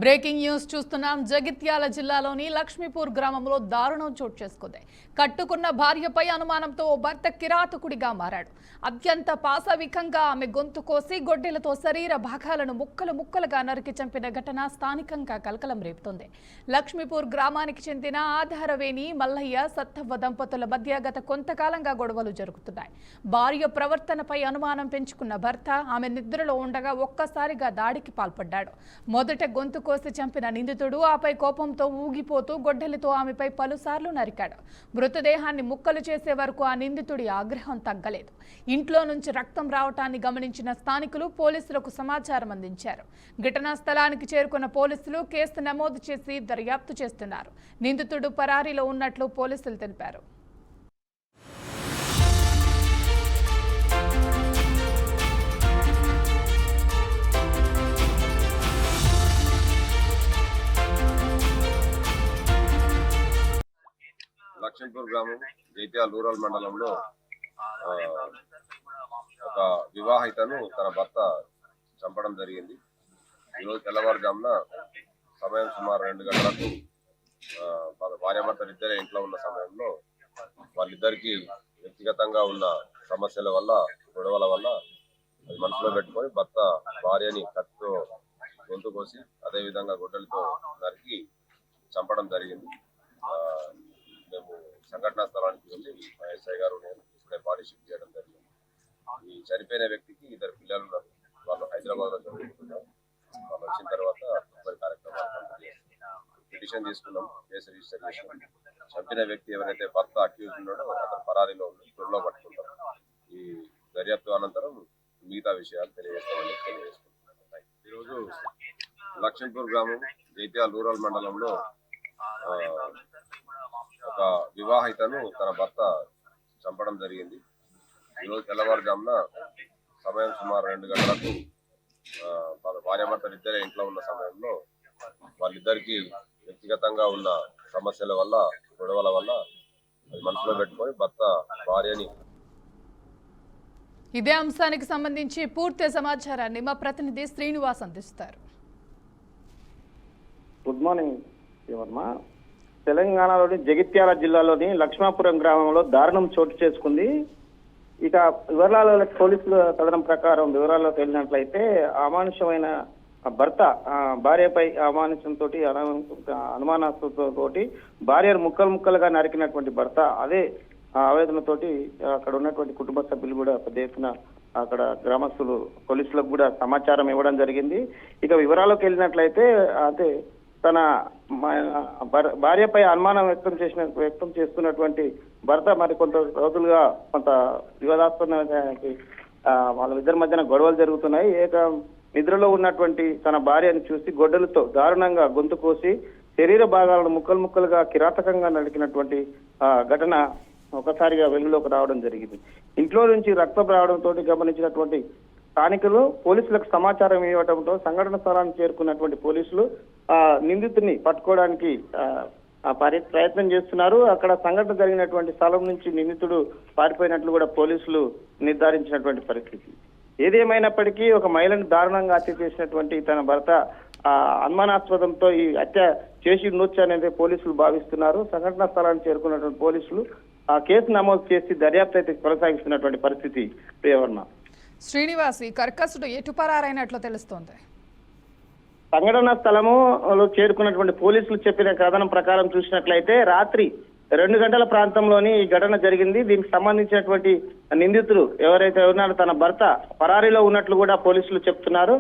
Breaking news చూస్తున్నాం. జగిత్యాల జిల్లాలోని లక్ష్మీపూర్ గ్రామంలో దారుణం చోటు చేసుకుంది. కట్టుకున్న భార్యపై అనుమానంతో భర్త కిరాతకుడిగా మారాడు. అత్యంత పాశవికంగా ఆమె గొంతు కోసి గొడ్డెలతో శరీర భాగాలను ముక్కలుగా నరికి చంపిన ఘటన స్థానికంగా కలకలం రేపుతోంది. లక్ష్మీపూర్ గ్రామానికి చెందిన ఆధారవేణి మల్లయ్య సత్తవ్వ దంపతుల మధ్య గత కొంతకాలంగా గొడవలు జరుగుతున్నాయి. భార్య ప్రవర్తనపై అనుమానం పెంచుకున్న భర్త ఆమె నిద్రలో ఉండగా ఒక్కసారిగా దాడికి పాల్పడ్డాడు. మొదట గొంతు కోసి చంపిన నిందితుడు ఆపై కోపంతో ఊగిపోతూ గొడ్డలితో ఆమెపై పలుసార్లు నరికాడు. మృతదేహాన్ని ముక్కలు చేసే వరకు ఆ నిందితుడి ఆగ్రహం తగ్గలేదు. ఇంట్లో నుంచి రక్తం రావటాన్ని గమనించిన స్థానికులు పోలీసులకు సమాచారం అందించారు. ఘటనా స్థలానికి చేరుకున్న పోలీసులు కేసు నమోదు చేసి దర్యాప్తు చేస్తున్నారు. నిందితుడు పరారీలో ఉన్నట్లు పోలీసులు తెలిపారు. లక్ష్మీపూర్ గ్రామం జైత్యాల రూరల్ మండలంలో ఒక వివాహితను తన భర్త చంపడం జరిగింది. ఈరోజు తెల్లవారుజామున సమయం సుమారు 2 గంటలకు భార్యాభర్తలు ఇద్దరే ఇంట్లో ఉన్న సమయంలో వాళ్ళిద్దరికి వ్యక్తిగతంగా ఉన్న సమస్యల వల్ల గొడవల వల్ల అది మనసులో పెట్టుకొని భర్త భార్యని కత్తితో గొంతు కోసి అదేవిధంగా గొడ్డలతో నరికి చంపడం జరిగింది. మేము సంఘటనా స్థలానికి వెళ్ళి ఎస్ఐ గారు నేను ఇప్పుడే బాడీ షిఫ్ట్ చేయడం జరిగింది. ఈ చనిపోయిన వ్యక్తికి 2 పిల్లలు ఉన్నారు. వాళ్ళు హైదరాబాద్ లో చదువుకుంటున్నారు. వాళ్ళు వచ్చిన తర్వాత తదుపరి కార్యక్రమాలు పిటిషన్ తీసుకున్నాం, కేసు రిజిస్టర్ చేసినాం. చంపిన వ్యక్తి ఎవరైతే భర్త అక్యూజ్ ఉన్నాడో అతను పరారీలో ఉంది, త్వరలో పట్టుకుంటాం. ఈ దర్యాప్తు అనంతరం మిగతా విషయాలు తెలియజేస్తామని తెలియజేసుకుంటున్నాం. ఈరోజు లక్ష్మీపూర్ గ్రామం జైత్యాల రూరల్ మండలంలో ఒక వివాహితను తన భర్త చంపడం జరిగింది. ఈరోజు తెల్లవారుజామున సమయం సుమారు 2 గంటలకు భార్యాభర్తలు ఇద్దరే ఇంట్లో ఉన్న సమయంలో వాళ్ళిద్దరికి వ్యక్తిగతంగా ఉన్న సమస్యల వల్ల గొడవల వల్ల అది మనసులో పెట్టుకొని భర్త భార్యని. ఇదే అంశానికి సంబంధించి పూర్తి సమాచారాన్ని మా ప్రతినిధి శ్రీనివాస్ అందిస్తారు. Good morning Varma. తెలంగాణలోని జగిత్యాల జిల్లాలోని లక్ష్మాపురం గ్రామంలో దారుణం చోటు చేసుకుంది. ఇక వివరాల పోలీసుల కథనం ప్రకారం వివరాల్లోకి వెళ్ళినట్లయితే అమానుషమైన భర్త భార్యపై అమానుషంతో అనుమానాలతో భార్యను ముక్కలుగా నరికినటువంటి భర్త అదే ఆవేదనతోటి అక్కడ ఉన్నటువంటి కుటుంబ సభ్యులు కూడా పెద్ద ఎత్తున అక్కడ గ్రామస్తులు పోలీసులకు కూడా సమాచారం ఇవ్వడం జరిగింది. ఇక వివరాల్లోకి వెళ్ళినట్లయితే అంటే తన భార్యపై అనుమానం వ్యక్తం చేస్తున్నటువంటి భర్త మరి కొంత రోజులుగా కొంత వివాదాస్పదానికి వాళ్ళిద్దరి మధ్యన గొడవలు జరుగుతున్నాయి. నిద్రలో ఉన్నటువంటి తన భార్యను చూసి గొడ్డలతో దారుణంగా గొంతు కోసి శరీర భాగాలను ముక్కలుగా కిరాతకంగా నరికినటువంటి ఘటన ఒకసారిగా వెలుగులోకి రావడం జరిగింది. ఇంట్లో నుంచి రక్తం రావడంతో గమనించినటువంటి స్థానికులు పోలీసులకు సమాచారం ఇవ్వడంతో సంఘటన స్థలానికి చేరుకున్నటువంటి పోలీసులు నిందితుడిని పట్టుకోవడానికి ప్రయత్నం చేస్తున్నారు. అక్కడ సంఘటన జరిగినటువంటి స్థలం నుంచి నిందితుడు పారిపోయినట్లు కూడా పోలీసులు నిర్ధారించినటువంటి పరిస్థితి. ఏదేమైనప్పటికీ ఒక మహిళను దారుణంగా హత్య చేసినటువంటి తన భర్త అనుమానాస్పదంతో ఈ హత్య చేసి ఉండొచ్చు అనేది పోలీసులు భావిస్తున్నారు. సంఘటనా స్థలానికి చేరుకున్నటువంటి పోలీసులు ఆ కేసు నమోదు చేసి దర్యాప్తు అయితే కొనసాగిస్తున్నటువంటి పరిస్థితి. ప్రియవర్మ. శ్రీనివాస్, ఈ కర్కసుడు ఎటు పరారైనట్లు తెలుస్తోంది. సంఘటనా స్థలములో చేరుకున్నటువంటి పోలీసులు చెప్పిన కథనం ప్రకారం చూసినట్లయితే రాత్రి 2 గంటల ప్రాంతంలోని ఈ ఘటన జరిగింది. దీనికి సంబంధించినటువంటి నిందితుడు ఎవరైతే ఉన్నారో తన భర్త పరారీలో ఉన్నట్లు కూడా పోలీసులు చెప్తున్నారు.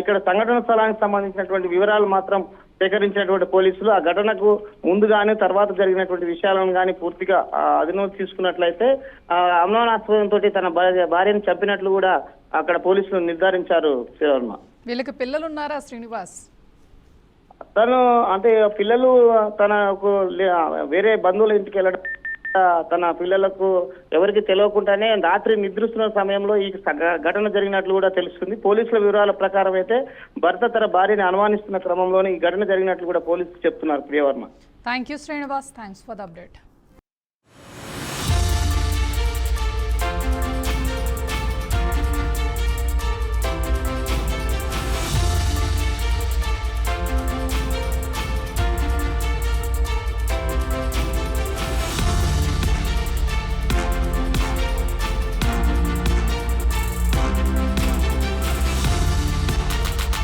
ఇక్కడ సంఘటన స్థలానికి సంబంధించినటువంటి వివరాలు మాత్రం సేకరించినటువంటి పోలీసులు ఆ ఘటనకు ముందు కానీ తర్వాత జరిగినటువంటి విషయాలను కానీ పూర్తిగా అదుపులోకి తీసుకున్నట్లయితే అనుమానాస్పదంతో తన భార్యను చంపినట్లు కూడా అక్కడ పోలీసులు నిర్ధారించారు. శ్రీవర్మ, వీళ్ళకి పిల్లలు ఉన్నారా శ్రీనివాస్? తను అంటే పిల్లలు తనకు వేరే బంధువుల ఇంటికి వెళ్ళడం, తన పిల్లలకు ఎవరికి తెలియకుండానే రాత్రి నిద్రిస్తున్న సమయంలో ఈ ఘటన జరిగినట్లు కూడా తెలుస్తుంది. పోలీసుల వివరాల ప్రకారం అయితే భర్త తన భార్యని అనుమానిస్తున్న క్రమంలోనే ఈ ఘటన జరిగినట్లు కూడా పోలీసులు చెప్తున్నారు. Priyavarma. Thank you Srinivas, thanks for the update.